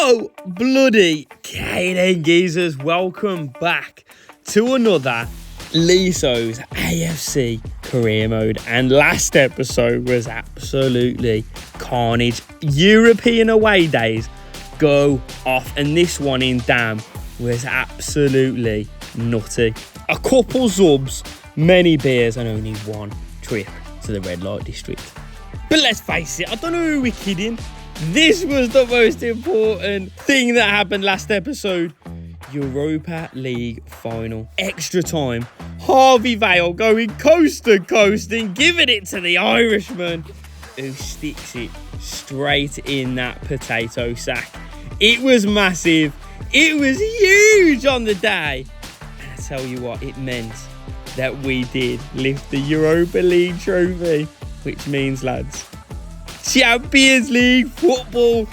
Oh, bloody Kane geezers, welcome back to another Leasows AFC career mode. And last episode was absolutely carnage. European away days go off, and this one in Dam was absolutely nutty. A couple subs, many beers, and only one trip to the red light district. But let's face it, I don't know who we're kidding. This was the most important thing that happened last episode. Europa League final. Extra time. Harvey Vale going coast to coast and giving it to the Irishman, who sticks it straight in that potato sack. It was massive. It was huge on the day. And I tell you what, it meant that we did lift the Europa League trophy, which means, lads, Champions League football,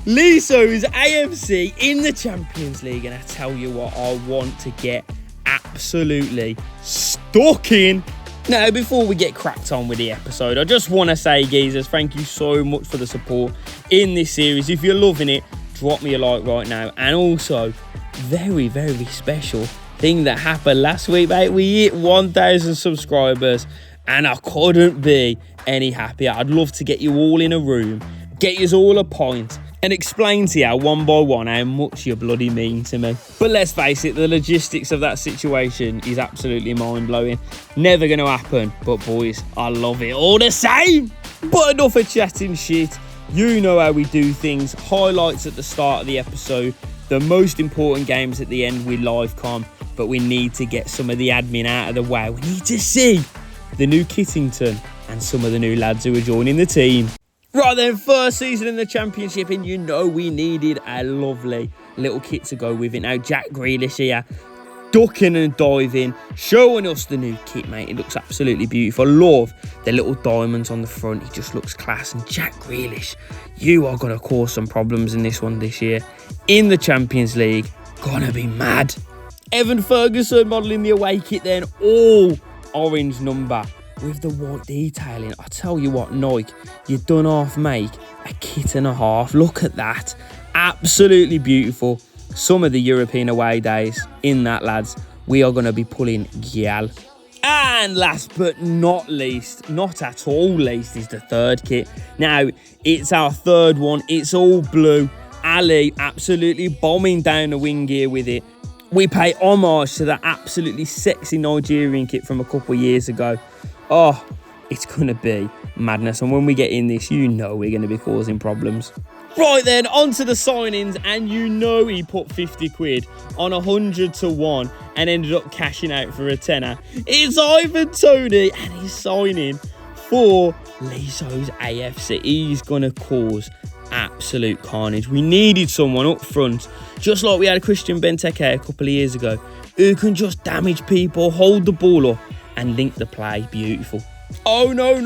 Leasows AFC in the Champions League. And I tell you what, I want to get absolutely stuck in. Now, before we get cracked on with the episode, I just want to say, geezers, thank you so much for the support in this series. If you're loving it, drop me a like right now. And also, very, very special thing that happened last week, mate. We hit 1,000 subscribers, and I couldn't be any happier. I'd love to get you all in a room, get you all a pint, and explain to you one by one how much you bloody mean to me. But let's face it, the logistics of that situation is absolutely mind-blowing. Never going to happen, but boys, I love it all the same. But enough of chatting shit. You know how we do things. Highlights at the start of the episode. The most important games at the end with live com. But we need to get some of the admin out of the way. We need to see the new Kittington and some of the new lads who are joining the team. Right then, first season in the Championship, and you know we needed a lovely little kit to go with it. Now, Jack Grealish here, ducking and diving, showing us the new kit, mate. It looks absolutely beautiful. Love the little diamonds on the front. He just looks class. And Jack Grealish, you are going to cause some problems in this one this year. In the Champions League, gonna be mad. Evan Ferguson modelling the away kit then, all orange number with the white detailing. I tell you what, Nike, you done half make a kit and a half. Look at that. Absolutely beautiful. Some of the European away days in that, lads. We are going to be pulling gyal. And last but not least, not at all least, is the third kit. Now, it's our third one. It's all blue. Ali absolutely bombing down the wing gear with it. We pay homage to that absolutely sexy Nigerian kit from a couple of years ago. Oh, it's going to be madness. And when we get in this, you know we're going to be causing problems. Right then, on to the signings. And you know he put 50 quid on 100 to 1 and ended up cashing out for a tenner. It's Ivan Toney, and he's signing for Leasows AFC. He's going to cause absolute carnage. We needed someone up front, just like we had Christian Benteke a couple of years ago, who can just damage people, hold the ball up, and link the play. Beautiful. Oh, no.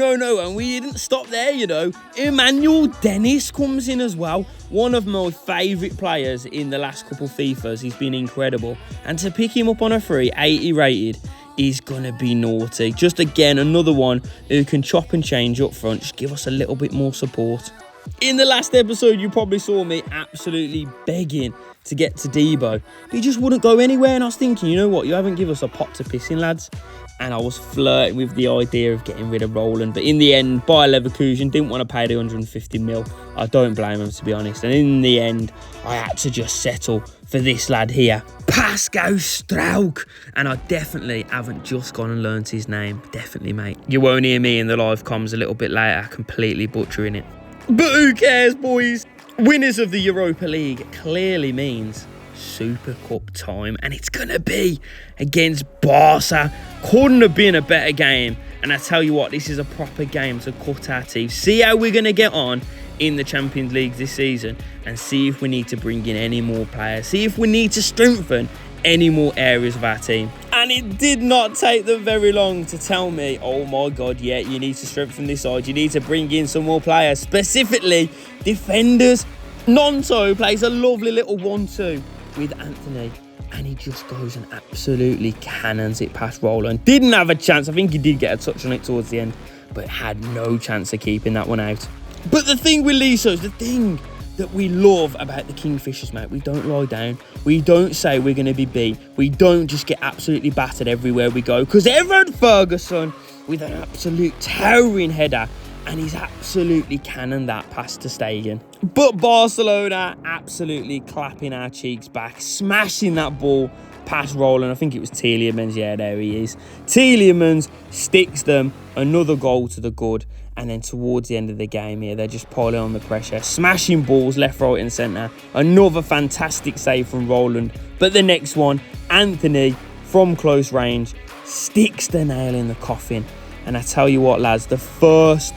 And we didn't stop there, you know. Emmanuel Dennis comes in as well. One of my favourite players in the last couple FIFAs. He's been incredible. And to pick him up on a free, 80 rated, is going to be naughty. Just again, another one who can chop and change up front. Just give us a little bit more support. In the last episode, you probably saw me absolutely begging to get to Debo. But he just wouldn't go anywhere. And I was thinking, you know what? You haven't given us a pot to piss in, lads. And I was flirting with the idea of getting rid of Roland. But in the end, Bayer Leverkusen didn't want to pay the 150 mil. I don't blame him, to be honest. And in the end, I had to just settle for this lad here, Pascal Struijk. And I definitely haven't just gone and learnt his name. Definitely, mate. You won't hear me in the live comms a little bit later, completely butchering it. But who cares, boys? Winners of the Europa League clearly means Super Cup time, and it's going to be against Barca. Couldn't have been a better game. And I tell you what, this is a proper game to cut our teeth. See how we're going to get on in the Champions League this season, and see if we need to bring in any more players. See if we need to strengthen any more areas of our team. And it did not take them very long to tell me, oh my God, yeah, you need to strengthen this side. You need to bring in some more players, specifically defenders. Nonto plays a lovely little 1-2 with Anthony, and he just goes and absolutely cannons it past Roland. Didn't have a chance. I think he did get a touch on it towards the end, but had no chance of keeping that one out. But the thing with Leasows, the thing that we love about the Kingfishers, mate. We don't lie down. We don't say we're going to be beat. We don't just get absolutely battered everywhere we go. Because Evan Ferguson, with an absolute towering header, and he's absolutely cannoned that past to Stegen. But Barcelona absolutely clapping our cheeks back, smashing that ball past Roland. I think it was Tielemans. Yeah, there he is. Tielemans sticks them. Another goal to the good. And then towards the end of the game here, they're just piling on the pressure, smashing balls left, right and centre. Another fantastic save from Roland. But the next one, Anthony, from close range, sticks the nail in the coffin. And I tell you what, lads, the first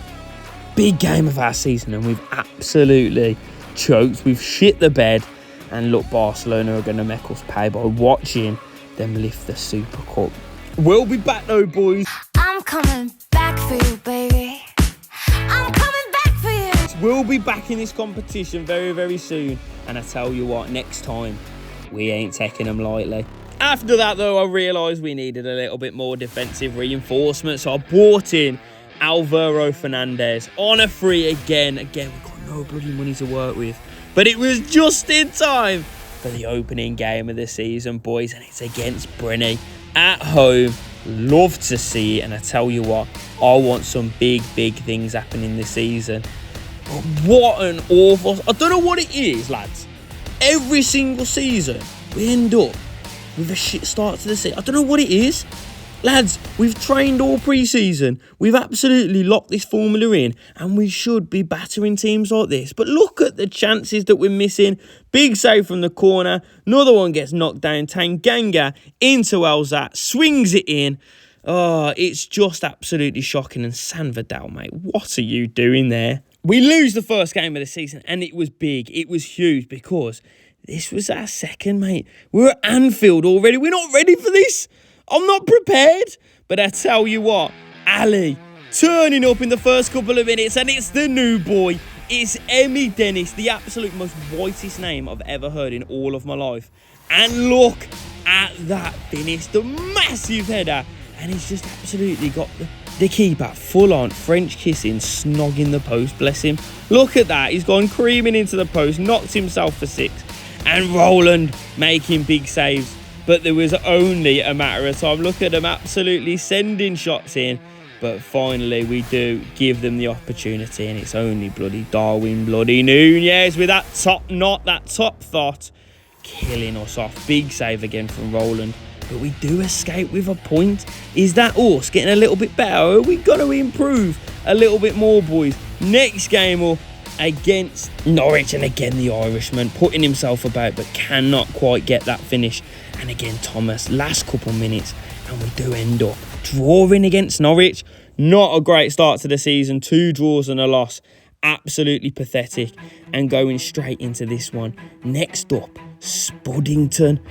big game of our season, and we've absolutely choked. We've shit the bed. And look, Barcelona are going to make us pay by watching them lift the Super Cup. We'll be back though, boys. I'm coming back for you, baby. I'm coming back for you. We'll be back in this competition very, very soon. And I tell you what, next time, we ain't taking them lightly. After that, though, I realised we needed a little bit more defensive reinforcement. So I brought in Alvaro Fernandez on a free again. Again, we've got no bloody money to work with. But it was just in time for the opening game of the season, boys. And it's against Brenny at home. Love to see it. And I tell you what, I want some big, big things happening this season. But what an awful... I don't know what it is, lads. Every single season, we end up with a shit start to the season. I don't know what it is. Lads, we've trained all pre-season. We've absolutely locked this formula in, and we should be battering teams like this. But look at the chances that we're missing. Big save from the corner. Another one gets knocked down. Tanganga into Elzat. Swings it in. Oh, it's just absolutely shocking. And San Vidal, mate, what are you doing there? We lose the first game of the season, and it was big. It was huge because this was our second, mate. We're at Anfield already. We're not ready for this. I'm not prepared. But I tell you what, Ali turning up in the first couple of minutes, and it's the new boy. It's Emi Dennis, the absolute most whitest name I've ever heard in all of my life. And look at that finish, the massive header. And he's just absolutely got the keeper full on French kissing, snogging the post, bless him. Look at that, he's gone creaming into the post, knocked himself for 6. And Roland making big saves. But there was only a matter of time. Look at them absolutely sending shots in. But finally, we do give them the opportunity. And it's only bloody Darwin bloody Nunez with that top knot, that top thought, killing us off. Big save again from Roland. But we do escape with a point. Is that us getting a little bit better? Are we going to improve a little bit more, boys? Next game up against Norwich. And again, the Irishman putting himself about, but cannot quite get that finish. And again, Thomas, last couple minutes, and we do end up drawing against Norwich. Not a great start to the season. 2 draws and a loss. Absolutely pathetic. And going straight into this one. Next up, Spuddington.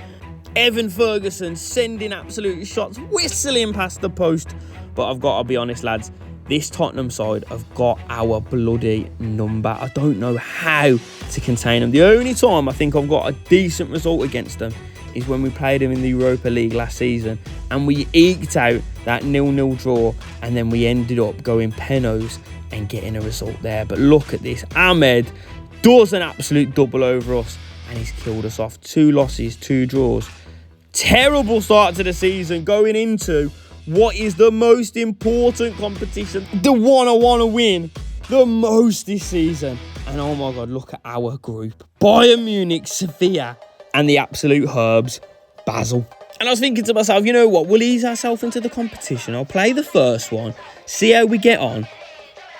Evan Ferguson sending absolute shots, whistling past the post. But I've got to be honest, lads, this Tottenham side have got our bloody number. I don't know how to contain them. The only time I think I've got a decent result against them is when we played them in the Europa League last season, and we eked out that 0-0 draw, and then we ended up going penos and getting a result there. But look at this. Ahmed does an absolute double over us, and he's killed us off. 2 losses, 2 draws. Terrible start to the season, going into what is the most important competition, the one I want to win the most this season. And oh my God, look at our group. Bayern Munich, Sevilla, and the absolute herbs, Basel. And I was thinking to myself, you know what, we'll ease ourselves into the competition. I'll play the first one, see how we get on.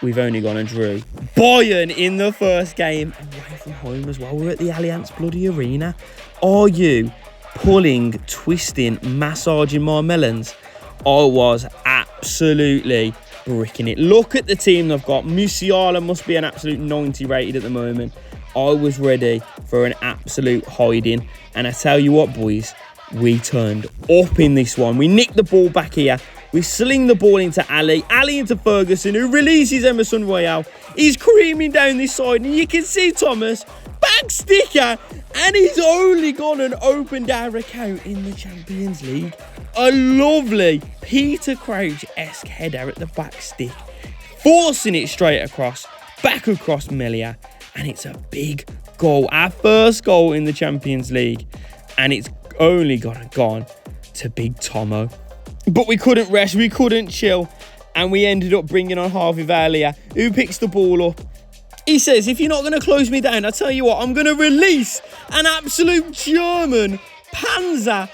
We've only gone and drew. Bayern in the first game, away from home as well. We're at the Allianz bloody arena. Are you pulling, twisting, massaging my melons? I was absolutely bricking it. Look at the team they've got. Musiala must be an absolute 90 rated at the moment. I was ready for an absolute hiding. And I tell you what, boys, we turned up in this one. We nicked the ball back here. We sling the ball into Ali. Ali into Ferguson, who releases Emerson Royale. He's creaming down this side. And you can see Thomas, back sticker. And he's only gone and opened our account in the Champions League. A lovely Peter Crouch-esque header at the back stick. Forcing it straight across. Back across Melia. and it's a big goal. Our first goal in the Champions League, and it's only gone to Big Tomo. But we couldn't rest, we couldn't chill, and we ended up bringing on Harvey Valia, who picks the ball up. He says, if you're not going to close me down, I tell you what, I'm going to release an absolute German Panzer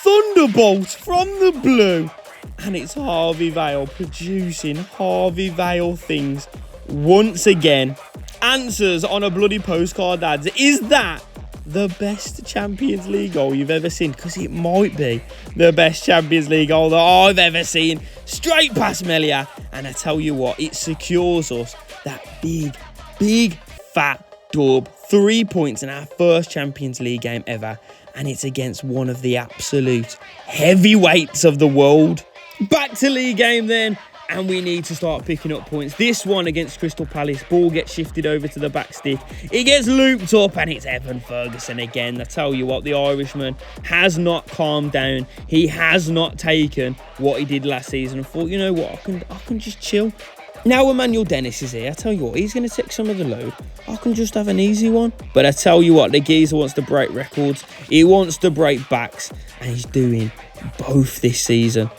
Thunderbolt from the blue. And it's Harvey Vale producing Harvey Vale things once again. Answers on a bloody postcard, lads. Is that the best Champions League goal you've ever seen? Because it might be the best Champions League goal that I've ever seen. Straight past Melia. And I tell you what, it secures us that big fat dub. 3 points in our first Champions League game ever. And it's against one of the absolute heavyweights of the world. Back to league game then. And we need to start picking up points. This one against Crystal Palace. Ball gets shifted over to the back stick. It gets looped up and it's Evan Ferguson again. I tell you what, the Irishman has not calmed down. He has not taken what he did last season and thought, you know what, I can just chill. Now Emmanuel Dennis is here. I tell you what, he's going to take some of the load. I can just have an easy one. But I tell you what, the geezer wants to break records. He wants to break backs. And he's doing both this season.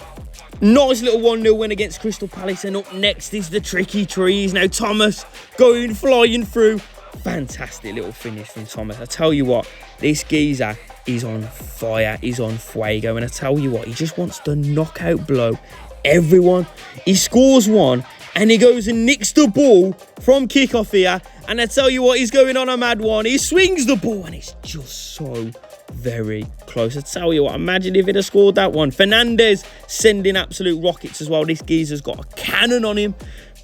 Nice little 1-0 win against Crystal Palace. And up next is the tricky trees. Now Thomas flying through. Fantastic little finish from Thomas. I tell you what, this geezer is on fire. He's on fuego. And I tell you what, he just wants to knockout blow everyone. He scores one. And he goes and nicks the ball from kickoff here. And I tell you what, he's going on a mad one. He swings the ball and it's just so very close. I tell you what, imagine if he'd have scored that one. Fernandez sending absolute rockets as well. This geezer's got a cannon on him.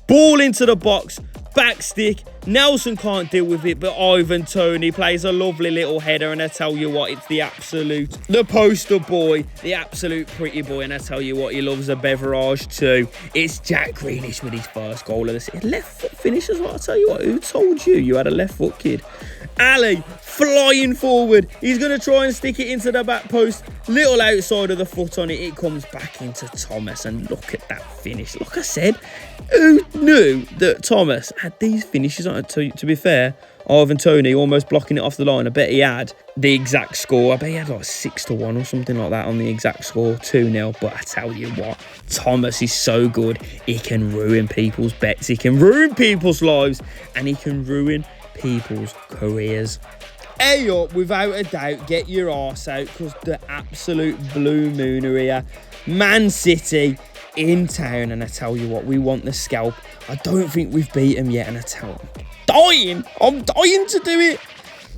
Ball into the box. Back stick. Nelson can't deal with it, but Ivan Toney plays a lovely little header. And I tell you what, it's the poster boy, the absolute pretty boy. And I tell you what, he loves a beverage too. It's Jack Grealish with his first goal of the season. Left foot finish as well. I tell you what, who told you had a left foot kid? Ali flying forward. He's going to try and stick it into the back post. Little outside of the foot on it. It comes back into Thomas. And look at that finish. Like I said, who knew that Thomas had these finishes on it? To be fair, Ivan Toney almost blocking it off the line. I bet he had the exact score. I bet he had like 6-1 or something like that on the exact score. 2-0. But I tell you what, Thomas is so good. He can ruin people's bets. He can ruin people's lives. And he can ruin people's careers. Hey up, without a doubt, get your arse out because the absolute blue moon are here. Man City in town, and I tell you what, we want the scalp. I don't think we've beat them yet, and I'm dying to do it.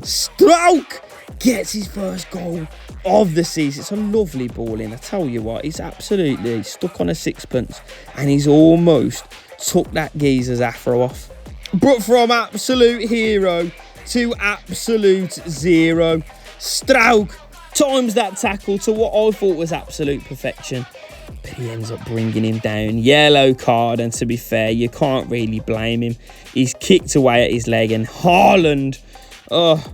Strauch gets his first goal of the season. It's a lovely ball in. I tell you what, he's absolutely stuck on a sixpence, and he's almost took that geezer's afro off. But from absolute hero to absolute zero, Strauch times that tackle to what I thought was absolute perfection. But he ends up bringing him down. Yellow card, and to be fair, you can't really blame him. He's kicked away at his leg, and Haaland,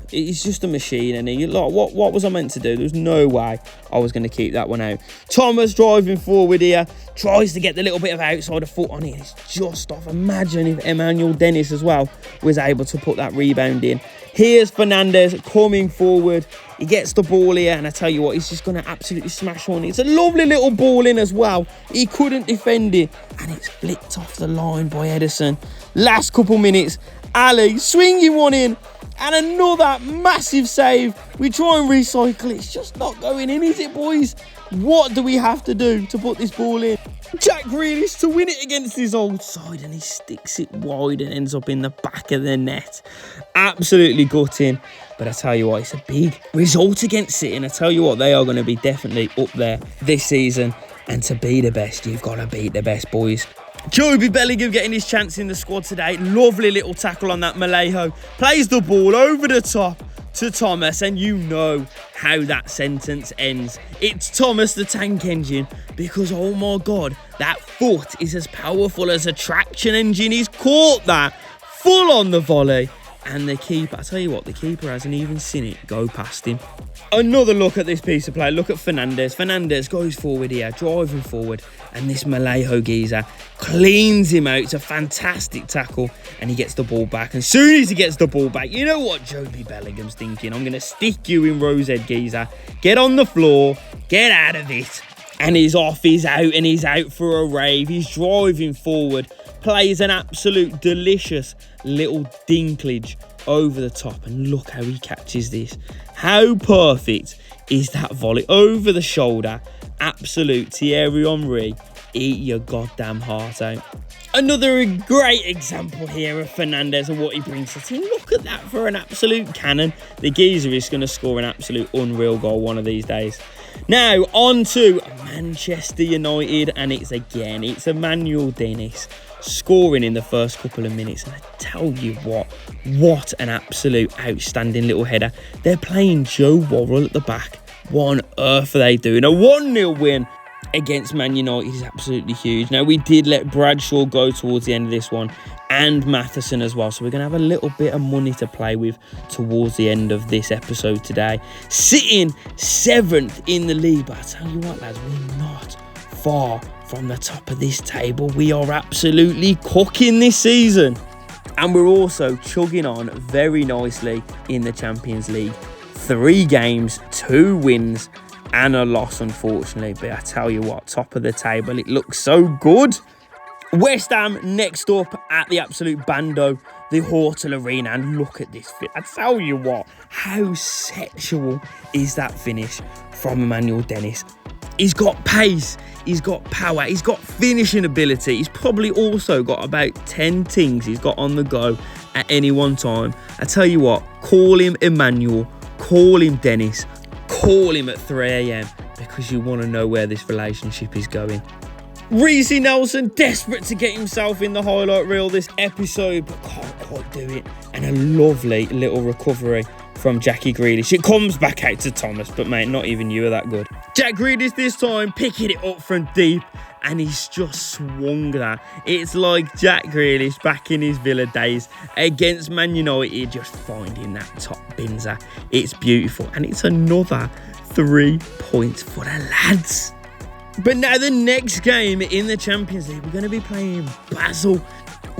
he's just a machine. And he, like, what was I meant to do? There was no way I was going to keep that one out. Thomas driving forward here, tries to get the little bit of outside of foot on it. It's just off. Imagine if Emmanuel Dennis as well was able to put that rebound in. Here's Fernandez coming forward. He gets the ball here, and I tell you what, he's just going to absolutely smash on it. It's a lovely little ball in as well. He couldn't defend it, and it's flicked off the line by Edison. Last couple minutes, Ali swinging one in, and another massive save. We try and recycle it. It's just not going in, is it, boys? What do we have to do to put this ball in? Jack Grealish to win it against his old side, and he sticks it wide and ends up in the back of the net. Absolutely gutting. But I tell you what, it's a big result against City, and I tell you what, they are going to be definitely up there this season. And to be the best, you've got to beat the best, boys. Joby Bellingham getting his chance in the squad today. Lovely little tackle on that Malejo. Plays the ball over the top to Thomas, and you know how that sentence ends. It's Thomas the tank engine, because oh my God, that foot is as powerful as a traction engine. He's caught that full on the volley, And the keeper, I tell you what, the keeper hasn't even seen it go past him. Another look at this piece of play. Look at Fernandez. Fernandez goes forward here, driving forward. And this Malajo geezer cleans him out. It's a fantastic tackle. And he gets the ball back. And as soon as he gets the ball back, you know what Joby Bellingham's thinking? I'm going to stick you in Rosehead, geezer. Get on the floor. Get out of it. And he's off. He's out. And he's out for a rave. He's driving forward. Plays an absolute delicious little dinklage over the top. And look how he catches this. How perfect is that volley over the shoulder? Absolute Thierry Henry. Eat your goddamn heart out. Another great example here of Fernandez and what he brings to the team. Look at that for an absolute cannon. The geezer is going to score an absolute unreal goal one of these days. Now, on to Manchester United, and it's Emmanuel Dennis scoring in the first couple of minutes. And I tell you what an absolute outstanding little header. They're playing Joe Worrell at the back. What on earth are they doing? A 1-0 win against Man United is absolutely huge. Now, we did let Bradshaw go towards the end of this one, and Matheson as well. So we're going to have a little bit of money to play with towards the end of this episode today. Sitting 7th in the league. But I tell you what, lads, we're not far from the top of this table. We are absolutely cooking this season. And we're also chugging on very nicely in the Champions League. 3 games, 2 wins, and a loss, unfortunately. But I tell you what, top of the table, it looks so good. West Ham next up at the absolute Bando, the Hortel Arena. And look at this fit. I tell you what, how sexual is that finish from Emmanuel Dennis? He's got pace, he's got power, he's got finishing ability. He's probably also got about 10 things he's got on the go at any one time. I tell you what, call him Emmanuel, call him Dennis, call him at 3 a.m. because you want to know where this relationship is going. Reece Nelson, desperate to get himself in the highlight reel this episode, but can't quite do it. And a lovely little recovery from Jackie Grealish. It comes back out to Thomas, but mate, not even you are that good. Jack Grealish this time, picking it up from deep, and he's just swung that. It's like Jack Grealish back in his Villa days against Man United, just finding that top binzer. It's beautiful, and it's another 3 points for the lads. But now the next game in the Champions League, we're going to be playing Basel.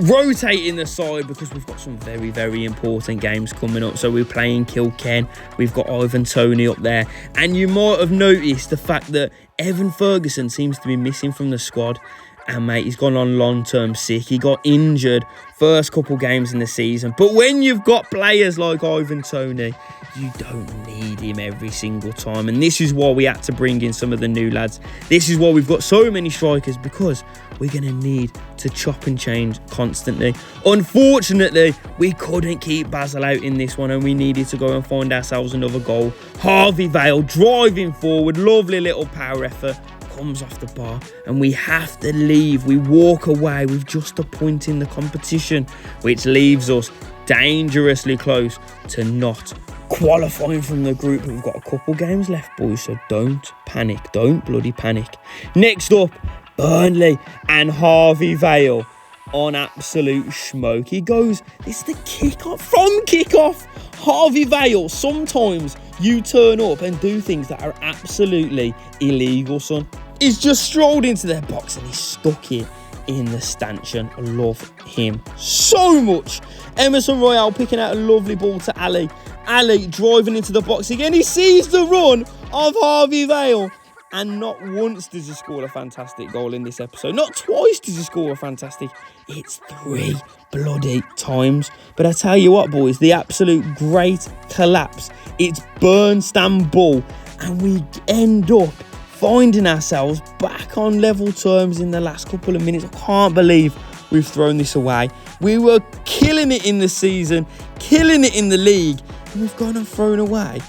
Rotating the side because we've got some very, very important games coming up. So we're playing Kilkenny. We've got Ivan Toney up there. And you might have noticed the fact that Evan Ferguson seems to be missing from the squad. And mate, he's gone on long-term sick. He got injured first couple games in the season. But when you've got players like Ivan Toney, you don't need him every single time. And this is why we had to bring in some of the new lads. This is why we've got so many strikers, because we're going to need to chop and change constantly. Unfortunately, we couldn't keep Basel out in this one, and we needed to go and find ourselves another goal. Harvey Vale driving forward, lovely little power effort. Comes off the bar, and we have to leave. We walk away with just a point in the competition, which leaves us dangerously close to not qualifying from the group. We've got a couple games left, boys, so don't panic. Don't bloody panic. Next up, Burnley and Harvey Vale on absolute smoke. He goes, it's the kickoff. From kickoff, Harvey Vale, sometimes you turn up and do things that are absolutely illegal, son. He's just strolled into their box and he's stuck it in the stanchion. I love him so much. Emerson Royale picking out a lovely ball to Ali. Ali driving into the box again. He sees the run of Harvey Vale. And not once does he score a fantastic goal in this episode. Not twice does he score a fantastic. It's 3 bloody times. But I tell you what, boys, the absolute great collapse. It's Bernstam Bull. And we end up finding ourselves back on level terms in the last couple of minutes. I can't believe we've thrown this away. We were killing it in the season, killing it in the league, and we've gone and thrown away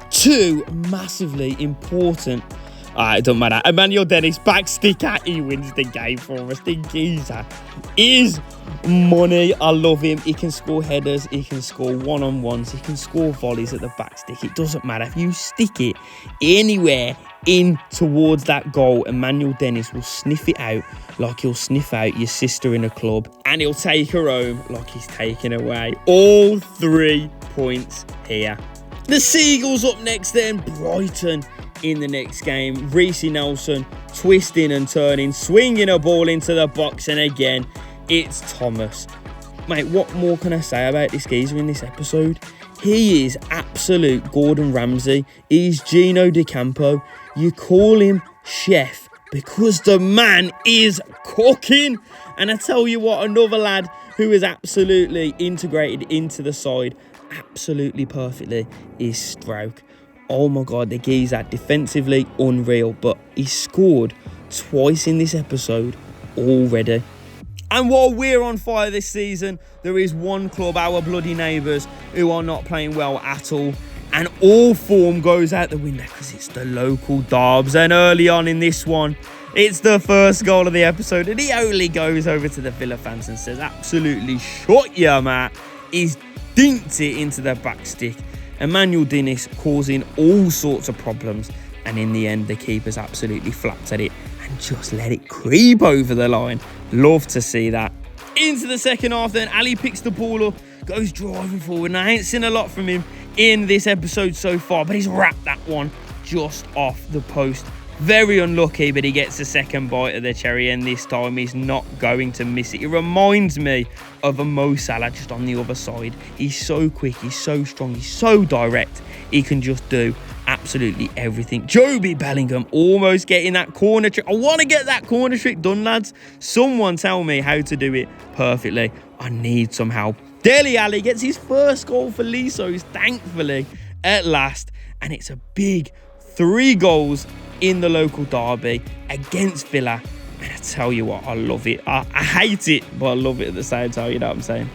2 massively important It doesn't matter. Emmanuel Dennis, back sticker. He wins the game for us. The geezer is money. I love him. He can score headers. He can score one-on-ones. He can score volleys at the back stick. It doesn't matter. If you stick it anywhere in towards that goal, Emmanuel Dennis will sniff it out like he'll sniff out your sister in a club, and he'll take her home like he's taking away all 3 points here. The Seagulls up next then. Brighton in the next game. Reece Nelson twisting and turning, swinging a ball into the box, and again, it's Thomas. Mate, what more can I say about this geezer in this episode? He is absolute Gordon Ramsay. He's Gino DiCampo. You call him chef because the man is cooking. And I tell you what, another lad who is absolutely integrated into the side absolutely perfectly is Strauch. Oh my God, the geezer defensively unreal, but he scored twice in this episode already. And while we're on fire this season, there is one club, our bloody neighbours, who are not playing well at all. And all form goes out the window because it's the local Darbs. And early on in this one, it's the first goal of the episode. And he only goes over to the Villa fans and says, absolutely shut ya, Matt. He's dinked it into the back stick. Emmanuel Dennis causing all sorts of problems. And in the end, the keeper's absolutely flapped at it and just let it creep over the line. Love to see that. Into the second half then, Ali picks the ball up, goes driving forward. And I ain't seen a lot from him in this episode so far, but he's wrapped that one just off the post. Very unlucky, but he gets the second bite of the cherry, and this time he's not going to miss it. It reminds me of a Mo Salah just on the other side. He's so quick, he's so strong, he's so direct. He can just do absolutely everything. Joby Bellingham almost getting that corner trick. I want to get that corner trick done, lads. Someone tell me how to do it perfectly. I need some help. Dele Alli gets his first goal for Leasows, thankfully, at last. And it's a big 3 goals in the local derby against Villa. And I tell you what, I love it. I hate it, but I love it at the same time, you know what I'm saying?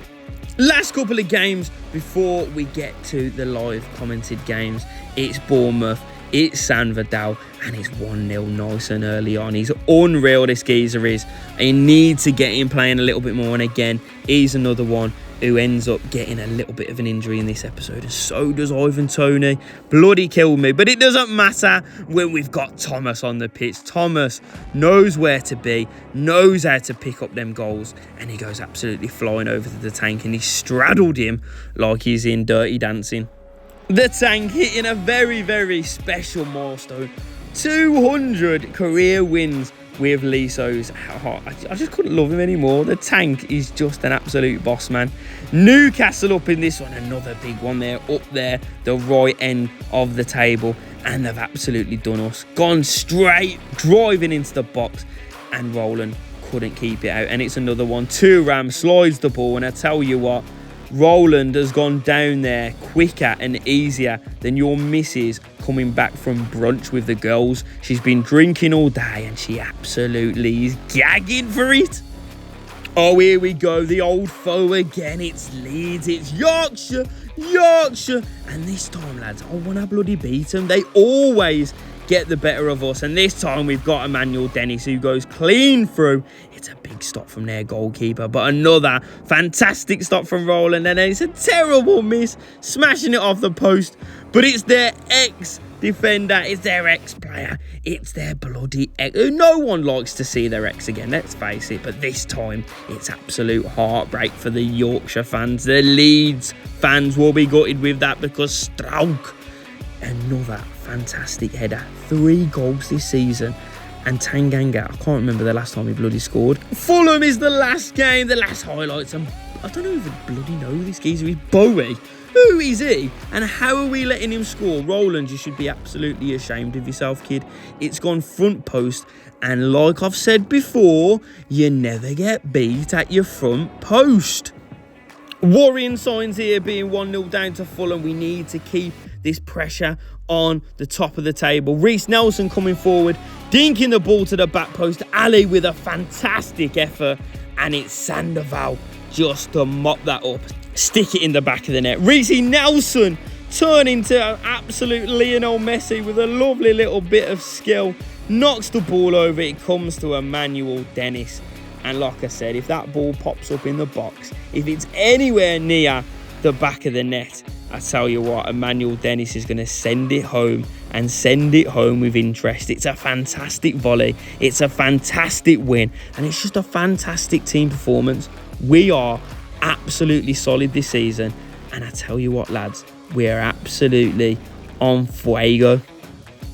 Last couple of games before we get to the live commented games. It's Bournemouth, it's Sandverdal, and it's 1-0 nice and early on. He's unreal, this geezer is. I need to get him playing a little bit more, and again, he's another one who ends up getting a little bit of an injury in this episode, and so does Ivan Toney. Bloody killed me, but it doesn't matter when we've got Thomas on the pitch. Thomas knows where to be, knows how to pick up them goals, and he goes absolutely flying over to the Tank, and he straddled him like he's in Dirty Dancing. The Tank hitting a very, very special milestone. 200 career wins with Leasows. I just couldn't love him anymore. The Tank is just an absolute boss, man. Newcastle up in this one. Another big one there, up there, the right end of the table. And they've absolutely done us. Gone straight, driving into the box. And Roland couldn't keep it out. And it's another one. Thuram slides the ball. And I tell you what, Roland has gone down there quicker and easier than your missus coming back from brunch with the girls. She's been drinking all day and she absolutely is gagging for it. Oh, here we go. The old foe again. It's Leeds. It's Yorkshire. And this time, lads, I want to bloody beat them. They always get the better of us. And this time we've got Emmanuel Dennis who goes clean through. It's a big stop from their goalkeeper, but another fantastic stop from Roland, and then it's a terrible miss, smashing it off the post. But it's their ex-defender, it's their ex-player, it's their bloody ex. No one likes to see their ex again, let's face it, but this time it's absolute heartbreak for the Yorkshire fans. The Leeds fans will be gutted with that because Strauch, another fantastic header. 3 goals this season. And Tanganga, I can't remember the last time he bloody scored. Fulham is the last game, the last highlights. And I don't even bloody know who this geezer is. Bowie. Who is he? And how are we letting him score? Roland, you should be absolutely ashamed of yourself, kid. It's gone front post. And like I've said before, you never get beat at your front post. Worrying signs here, being 1-0 down to Fulham. We need to keep this pressure on the top of the table. Reece Nelson coming forward, dinking the ball to the back post. Ali with a fantastic effort, and it's Sandoval just to mop that up, stick it in the back of the net. Reece Nelson turning to an absolute Lionel Messi with a lovely little bit of skill, knocks the ball over. It comes to Emmanuel Dennis. And like I said, if that ball pops up in the box, if it's anywhere near the back of the net, I tell you what, Emmanuel Dennis is going to send it home and send it home with interest. It's a fantastic volley. It's a fantastic win. And it's just a fantastic team performance. We are absolutely solid this season. And I tell you what, lads, we are absolutely on fuego.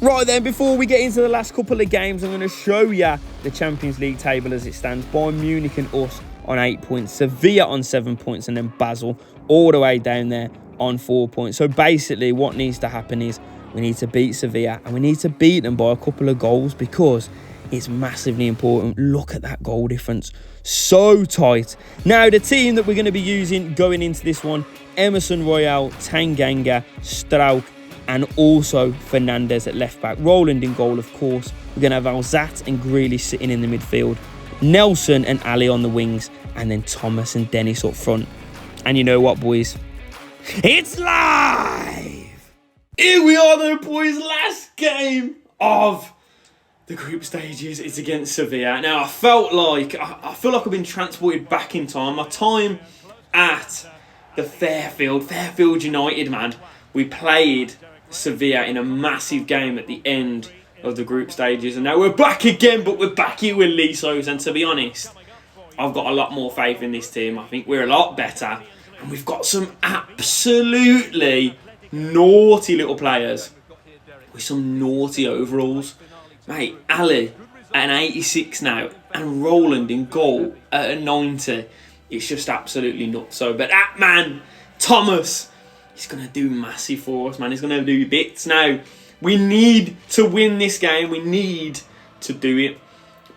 Right then, before we get into the last couple of games, I'm going to show you the Champions League table as it stands. Bayern Munich and us on 8 points, Sevilla on 7 points, and then Basel all the way down there on 4 points. So basically what needs to happen is we need to beat Sevilla, and we need to beat them by a couple of goals because it's massively important. Look at that goal difference. So tight. Now, the team that we're going to be using going into this one, Emerson Royale, Tanganga, Strauch, and also Fernandez at left back. Roland in goal, of course. We're going to have Alzat and Grealish sitting in the midfield. Nelson and Ali on the wings. And then Thomas and Dennis up front. And you know what, boys? It's live! Here we are though, boys. Last game of the group stages. It's against Sevilla. Now, I feel like I've been transported back in time. My time at the Fairfield United, man. We played Sevilla in a massive game at the end of the group stages, and now we're back again, but we're back here with Leasows. And to be honest, I've got a lot more faith in this team. I think we're a lot better, and we've got some absolutely naughty little players with some naughty overalls. Mate, Ali at an 86 now, and Roland in goal at a 90. It's just absolutely nuts. So, but that man, Thomas, he's going to do massive for us, man. He's going to do bits. Now, we need to win this game. We need to do it.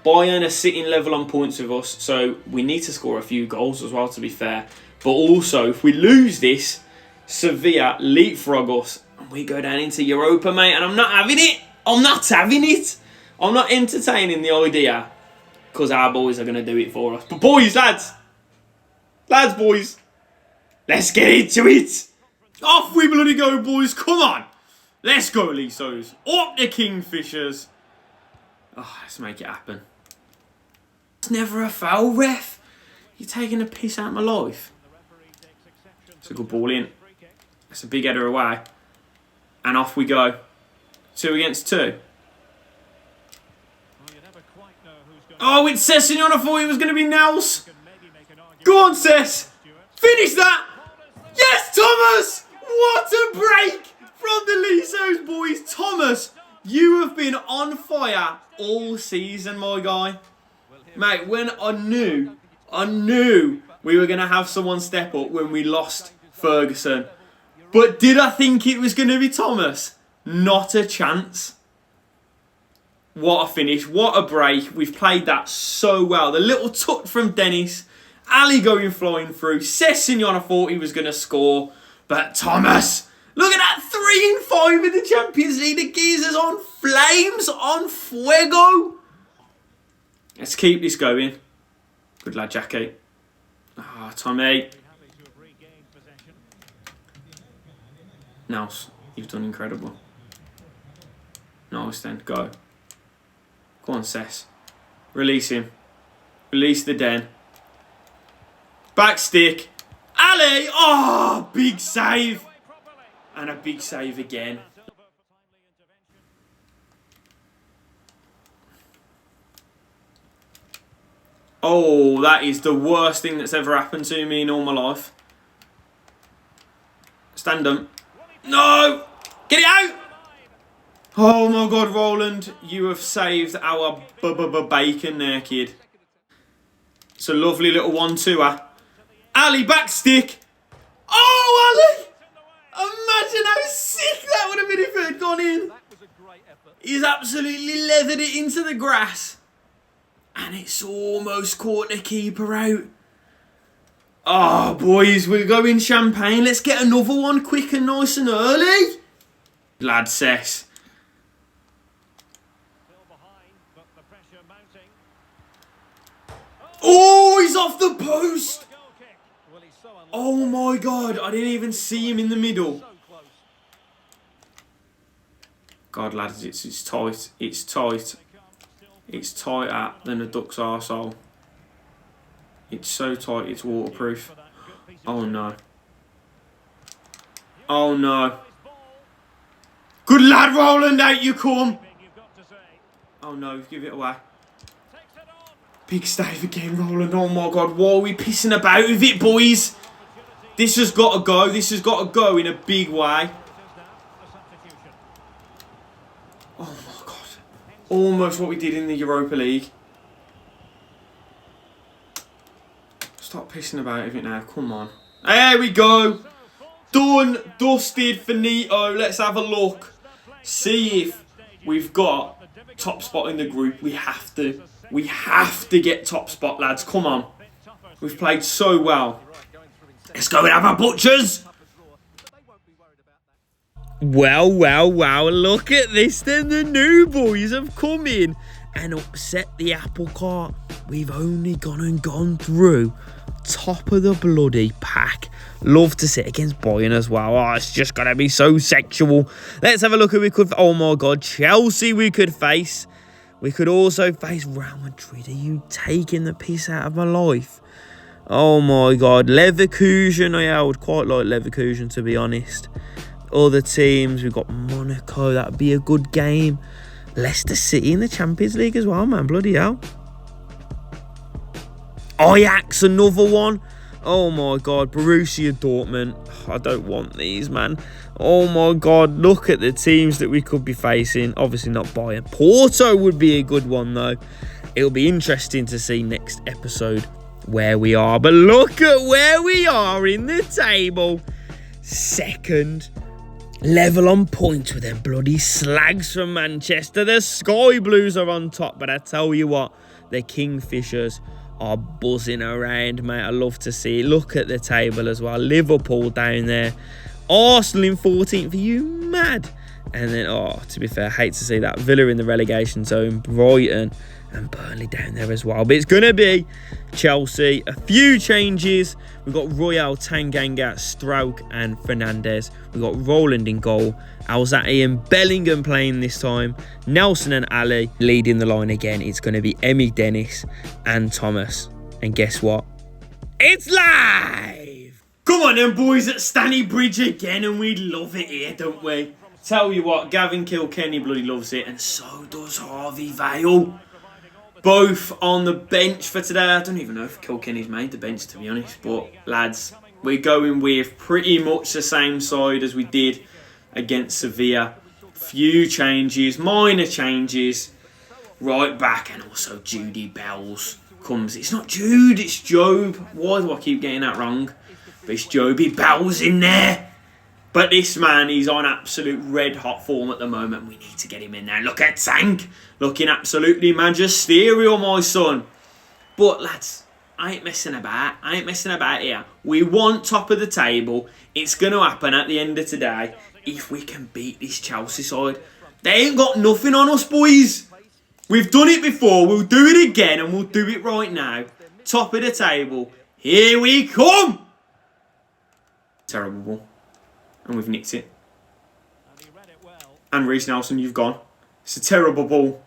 Bayern are sitting level on points with us, so we need to score a few goals as well, to be fair. But also, if we lose this, Sevilla leapfrog us, and we go down into Europa, mate. And I'm not having it. I'm not having it. I'm not entertaining the idea, because our boys are going to do it for us. But boys, lads, boys, let's get into it. Off we bloody go, boys. Come on. Let's go, Leasows. Up the Kingfishers. Oh, let's make it happen. It's never a foul, ref. You're taking a piss out of my life. It's a good ball in. It's a big header away. And off we go. 2 against 2. Oh, it's Sessignon. I thought it was going to be Nels. Go on, Sess. Finish that. Yes, Thomas. What a break from the Leasows, boys. Thomas, you have been on fire all season, my guy. Mate, when I knew we were going to have someone step up when we lost Ferguson. But did I think it was going to be Thomas? Not a chance. What a finish. What a break. We've played that so well. The little touch from Dennis. Ali going flying through. Sessignon, I thought he was going to score. But Thomas, look at that 3 and 5 in the Champions League. The geezer's on flames, on fuego. Let's keep this going. Good lad, Jackie. Ah, oh, Tommy. Nels, you've done incredible. Nice then, go. Go on, Sess. Release him. Release the den. Back stick. Ali! Oh, big save. And a big save again. Oh, that is the worst thing that's ever happened to me in all my life. Stand up. No! Get it out! Oh my God, Roland. You have saved our bacon there, kid. It's a lovely little 1-2-er. Ali, back stick. Oh, Ali! Imagine how sick that would have been if it had gone in. He's absolutely leathered it into the grass. And it's almost caught the keeper out. Oh, boys, we're going champagne. Let's get another one quick and nice and early. Lad Sess. Oh, he's off the post. Oh, my God. I didn't even see him in the middle. God, lads, it's tight. It's tight. It's tighter than a duck's arsehole. It's so tight, it's waterproof. Oh, no. Oh, no. Good lad, Roland, out you come. Oh, no, give it away. Big save again, Roland. Oh, my God. Why are we pissing about with it, boys? This has got to go. This has got to go in a big way. Oh, my God. Almost what we did in the Europa League. Stop pissing about with it now. Come on. There we go. Done. Dusted. Finito. Let's have a look. See if we've got top spot in the group. We have to. We have to get top spot, lads. Come on. We've played so well. Let's go and have our butchers. Well. Look at this then. The new boys have come in and upset the apple cart. We've only gone through top of the bloody pack. Love to sit against Bayern as well. Oh, it's just going to be so sexual. Let's have a look who we could... Oh, my God. Chelsea we could face. We could also face Real Madrid. Are you taking the piss out of my life? Oh, my God. Leverkusen. I would quite like Leverkusen, to be honest. Other teams. We've got Monaco. That would be a good game. Leicester City in the Champions League as well, man. Bloody hell. Ajax, another one. Oh, my God. Borussia Dortmund. I don't want these, man. Oh, my God. Look at the teams that we could be facing. Obviously not Bayern. Porto would be a good one, though. It'll be interesting to see next episode where we are. But look at where we are in the table. Second. Level on points with them bloody slags from Manchester. The Sky Blues are on top. But I tell you what, the Kingfishers are buzzing around, mate. I love to see it. Look at the table as well. Liverpool down there. Arsenal in 14th. Are you mad? And then, oh, to be fair, I hate to see that. Villa in the relegation zone. Brighton and Burnley down there as well. But it's going to be Chelsea. A few changes. We've got Royal, Tanganga, Strauch and Fernandez. We've got Roland in goal. Alzati and Bellingham playing this time. Nelson and Ali leading the line again. It's going to be Emi Dennis and Thomas. And guess what? It's live! Come on then, boys, at Stanley Bridge again. And we love it here, don't we? Tell you what, Gavin Kilkenny bloody loves it. And so does Harvey Vale. Both on the bench for today. I don't even know if Kilkenny's made the bench, to be honest. But, lads, we're going with pretty much the same side as we did against Sevilla. Few changes, minor changes. Right back, and also Judy Bells comes. It's not Jude, it's Job. Why do I keep getting that wrong? But it's Joby Bells in there. But this man, he's on absolute red-hot form at the moment. We need to get him in there. Look at Tank. Looking absolutely magisterial, my son. But, lads, I ain't messing about. I ain't messing about here. We want top of the table. It's going to happen at the end of today if we can beat this Chelsea side. They ain't got nothing on us, boys. We've done it before. We'll do it again, and we'll do it right now. Top of the table. Here we come. Terrible ball. And we've nicked it. And Reece Nelson, you've gone. It's a terrible ball.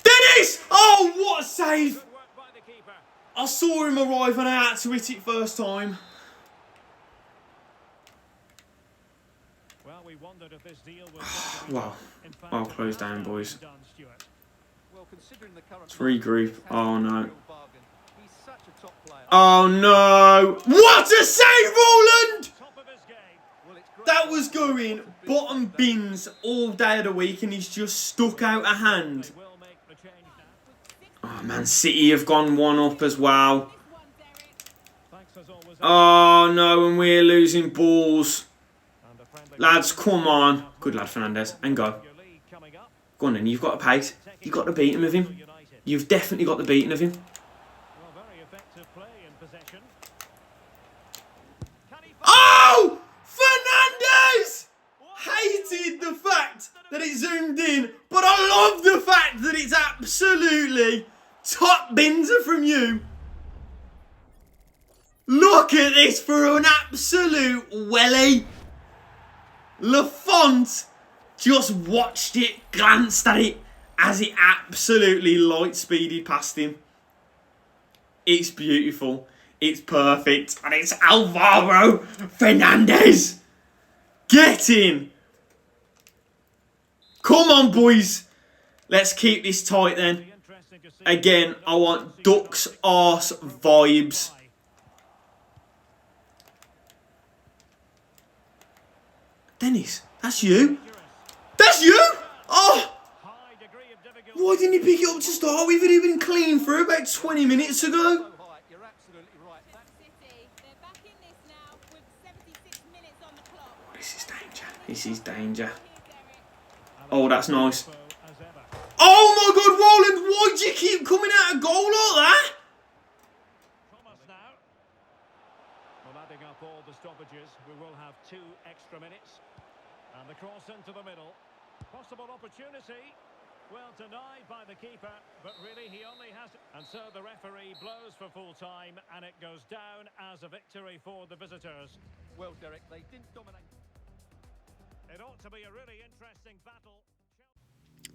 Dennis! Oh, what a save! I saw him arrive and I had to hit it first time. Wow. I'll close down, boys. Let's regroup. Oh, no. Oh, no. What a save, Roland! That was going bottom bins all day of the week and he's just stuck out a hand. Oh, Man City have gone one up as well. Oh, no, and we're losing balls. Lads, come on. Good lad, Fernandez. And go. Go on then, you've got a pace. You've got the beating of him. You've definitely got the beating of him. Oh! Fernandez! Hated the fact that it zoomed in, but I love the fact that it's absolutely top binser from you. Look at this for an absolute welly. Lafont just watched it, glanced at it as it absolutely light speeded past him. It's beautiful. It's perfect. And it's Alvaro Fernandez. Get in. Come on, boys. Let's keep this tight then. Again, I want Ducks arse vibes. Dennis, that's you? That's you? Oh! Why didn't he pick it up to start with? It had been clean through about 20 minutes ago. This is danger. This is danger. Oh, that's nice. Oh my God, Roland, why do you keep coming out of goal like that? Well, adding up all the stoppages, we will have 2 extra minutes. And the cross into the middle. Possible opportunity. Well, denied by the keeper, but really he only has... And so the referee blows for full time, and it goes down as a victory for the visitors. Well, Derek, they didn't dominate. It ought to be a really interesting battle.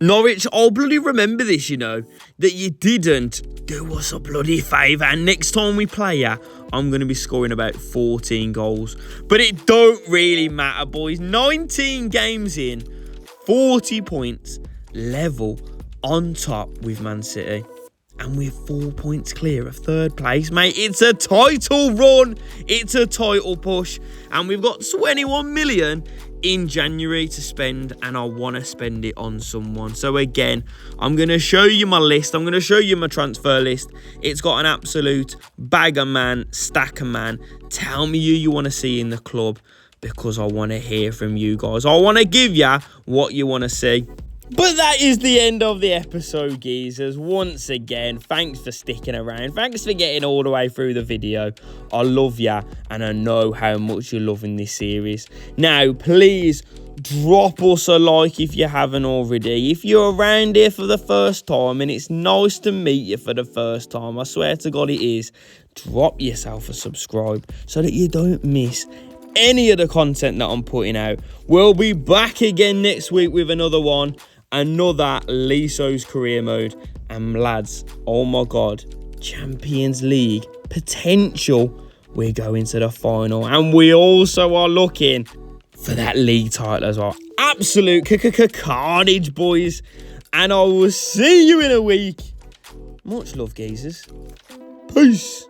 Norwich, I'll bloody remember this, you know, that you didn't do us a bloody favour. And next time we play you, I'm going to be scoring about 14 goals. But it don't really matter, boys. 19 games in, 40 points, level on top with Man City. And we're 4 points clear of third place, mate. It's a title run. It's a title push. And we've got 21 million in January to spend, and I want to spend it on someone. So again, I'm going to show you my list. I'm going to show you my transfer list. It's got an absolute bag of man, stack of man. Tell me who you want to see in the club, because I want to hear from you guys. I want to give you what you want to see. But that is the end of the episode, geezers. Once again, thanks for sticking around. Thanks for getting all the way through the video. I love ya, and I know how much you're loving this series. Now, please drop us a like if you haven't already. If you're around here for the first time, and it's nice to meet you for the first time, I swear to God it is, drop yourself a subscribe so that you don't miss any of the content that I'm putting out. We'll be back again next week with another one. Another Leasows career mode. And lads, oh my God, Champions League potential. We're going to the final. And we also are looking for that league title as well. Absolute carnage, boys. And I will see you in a week. Much love, geezers. Peace.